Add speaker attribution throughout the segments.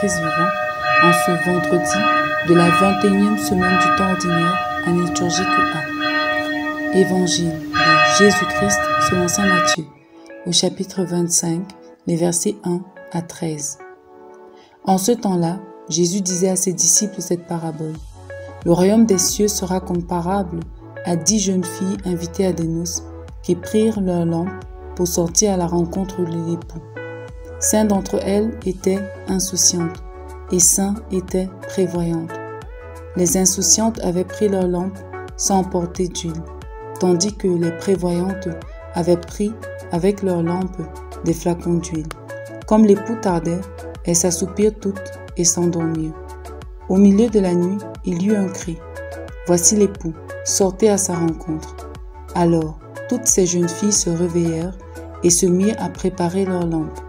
Speaker 1: Christ vivant en ce vendredi de la 21e semaine du temps ordinaire, année liturgique A. Évangile de Jésus-Christ selon saint Matthieu, au chapitre 25, les versets 1 à 13. En ce temps-là, Jésus disait à ses disciples cette parabole. Le royaume des cieux sera comparable à 10 jeunes filles invitées à des noces qui prirent leur lampe pour sortir à la rencontre de l'époux. 5 d'entre elles étaient insouciantes et 5 étaient prévoyantes. Les insouciantes avaient pris leur lampe sans emporter d'huile, tandis que les prévoyantes avaient pris avec leur lampe des flacons d'huile. Comme l'époux tardait, elles s'assoupirent toutes et s'endormirent. Au milieu de la nuit, il y eut un cri. Voici l'époux, sortez à sa rencontre. Alors, toutes ces jeunes filles se réveillèrent et se mirent à préparer leurs lampes.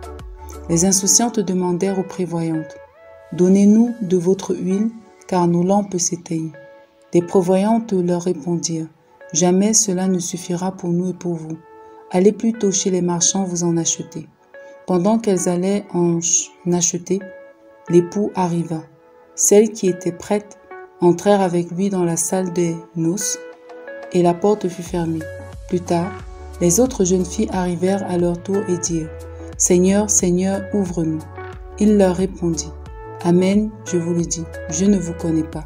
Speaker 1: Les insouciantes demandèrent aux prévoyantes, « Donnez-nous de votre huile, car nos lampes s'éteignent. » Les prévoyantes leur répondirent, « Jamais cela ne suffira pour nous et pour vous. Allez plutôt chez les marchands vous en acheter. » Pendant qu'elles allaient en acheter, l'époux arriva. Celles qui étaient prêtes entrèrent avec lui dans la salle des noces et la porte fut fermée. Plus tard, les autres jeunes filles arrivèrent à leur tour et dirent, « Seigneur, Seigneur, ouvre-nous. » Il leur répondit, « Amen, je vous le dis, je ne vous connais pas.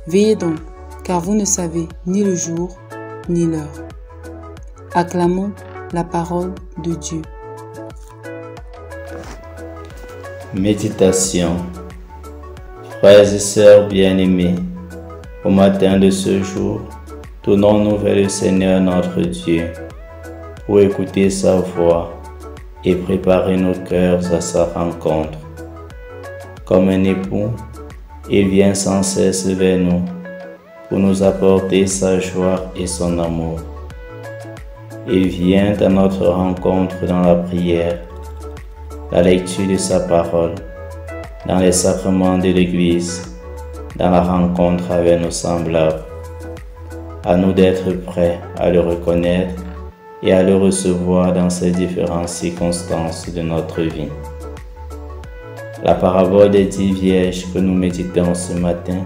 Speaker 1: Veillez donc, car vous ne savez ni le jour ni l'heure. » Acclamons la parole de Dieu.
Speaker 2: Méditation. Frères et sœurs bien-aimés, au matin de ce jour, tournons-nous vers le Seigneur notre Dieu pour écouter sa voix et préparer nos cœurs à sa rencontre. Comme un époux, il vient sans cesse vers nous pour nous apporter sa joie et son amour. Il vient à notre rencontre dans la prière, la lecture de sa parole, dans les sacrements de l'Église, dans la rencontre avec nos semblables. À nous d'être prêts à le reconnaître et à le recevoir dans ces différentes circonstances de notre vie. La parabole des 10 vierges que nous méditons ce matin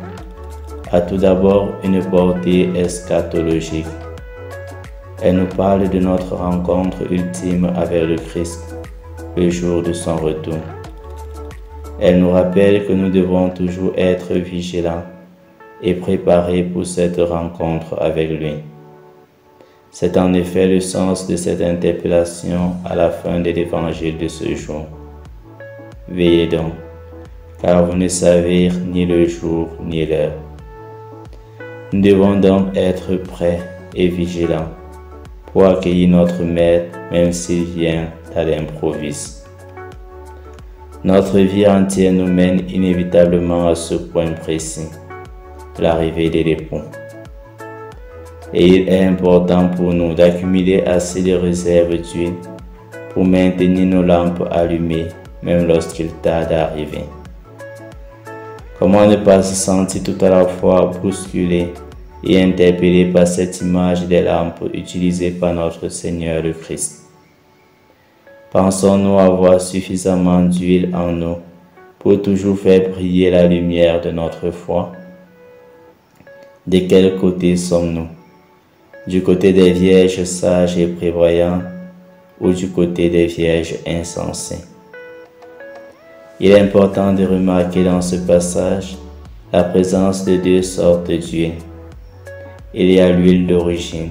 Speaker 2: a tout d'abord une portée eschatologique. Elle nous parle de notre rencontre ultime avec le Christ, le jour de son retour. Elle nous rappelle que nous devons toujours être vigilants et préparés pour cette rencontre avec lui. C'est en effet le sens de cette interpellation à la fin de l'évangile de ce jour. Veillez donc, car vous ne savez ni le jour ni l'heure. Nous devons donc être prêts et vigilants pour accueillir notre Maître, même s'il vient à l'improviste. Notre vie entière nous mène inévitablement à ce point précis, l'arrivée de l'époux. Et il est important pour nous d'accumuler assez de réserves d'huile pour maintenir nos lampes allumées, même lorsqu'il tarde à arriver. Comment ne pas se sentir tout à la fois bousculé et interpellé par cette image des lampes utilisées par notre Seigneur le Christ? Pensons-nous avoir suffisamment d'huile en nous pour toujours faire briller la lumière de notre foi? De quel côté sommes-nous? Du côté des vierges sages et prévoyantes ou du côté des vierges insensées? Il est important de remarquer dans ce passage la présence de 2 sortes d'huile. Il y a l'huile d'origine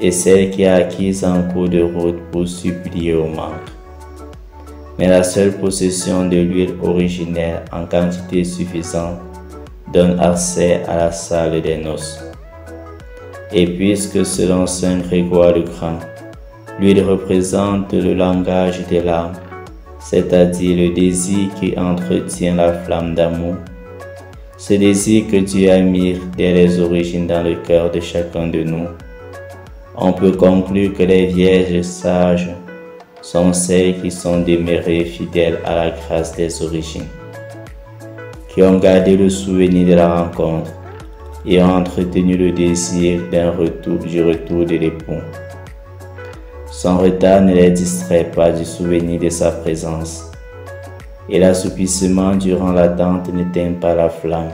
Speaker 2: et celle qui est acquise en cours de route pour suppléer au manque. Mais la seule possession de l'huile originelle en quantité suffisante donne accès à la salle des noces. Et puisque selon saint Grégoire le Grand, l'huile représente le langage des larmes, c'est-à-dire le désir qui entretient la flamme d'amour, ce désir que Dieu a mis dès les origines dans le cœur de chacun de nous, on peut conclure que les vierges sages sont celles qui sont demeurées fidèles à la grâce des origines, qui ont gardé le souvenir de la rencontre et ont entretenu le désir du retour de l'époux. Son retard ne les distrait pas du souvenir de sa présence et l'assoupissement durant l'attente n'éteint pas la flamme,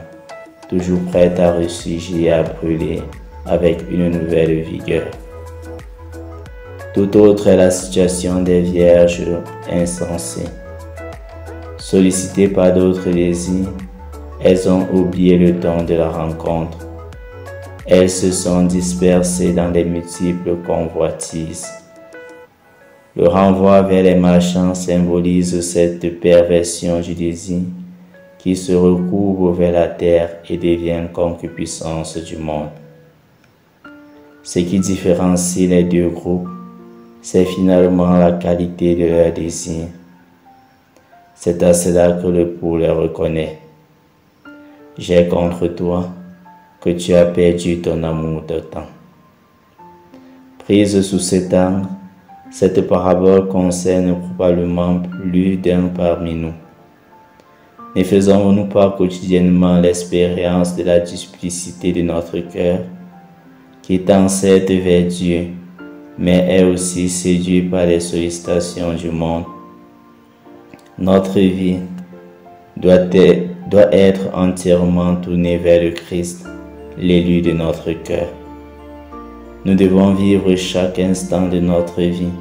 Speaker 2: toujours prête à ressurgir et à brûler avec une nouvelle vigueur. Tout autre est la situation des vierges insensées. Sollicitées par d'autres désirs, elles ont oublié le temps de la rencontre. Elles se sont dispersées dans des multiples convoitises. Le renvoi vers les marchands symbolise cette perversion du désir qui se recouvre vers la terre et devient concupiscence du monde. Ce qui différencie les deux groupes, c'est finalement la qualité de leur désir. C'est à cela que le pour les reconnaît. J'ai contre toi que tu as perdu ton amour de temps. Prise sous cet angle, cette parabole concerne probablement plus d'un parmi nous. Ne faisons-nous pas quotidiennement l'expérience de la duplicité de notre cœur, qui tend certes vers Dieu, mais est aussi séduit par les sollicitations du monde? Notre vie doit être entièrement tournée vers le Christ, l'élu de notre cœur. Nous devons vivre chaque instant de notre vie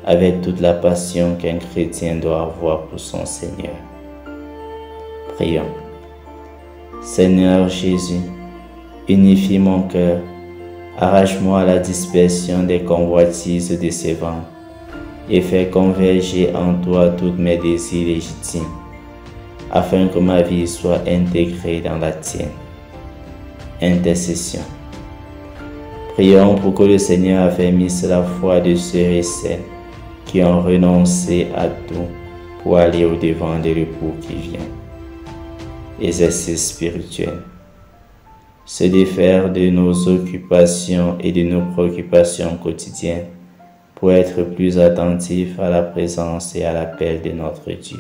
Speaker 2: avec toute la passion qu'un chrétien doit avoir pour son Seigneur. Prions. Seigneur Jésus, unifie mon cœur, arrache-moi à la dispersion des convoitises de ces vents et fais converger en toi tous mes désirs légitimes, afin que ma vie soit intégrée dans la tienne. Intercession. Prions pour que le Seigneur affermisse la foi de ceux et celles qui ont renoncé à tout pour aller au-devant de l'époux qui vient. Exercice spirituel. Se défaire de nos occupations et de nos préoccupations quotidiennes pour être plus attentif à la présence et à l'appel de notre Dieu.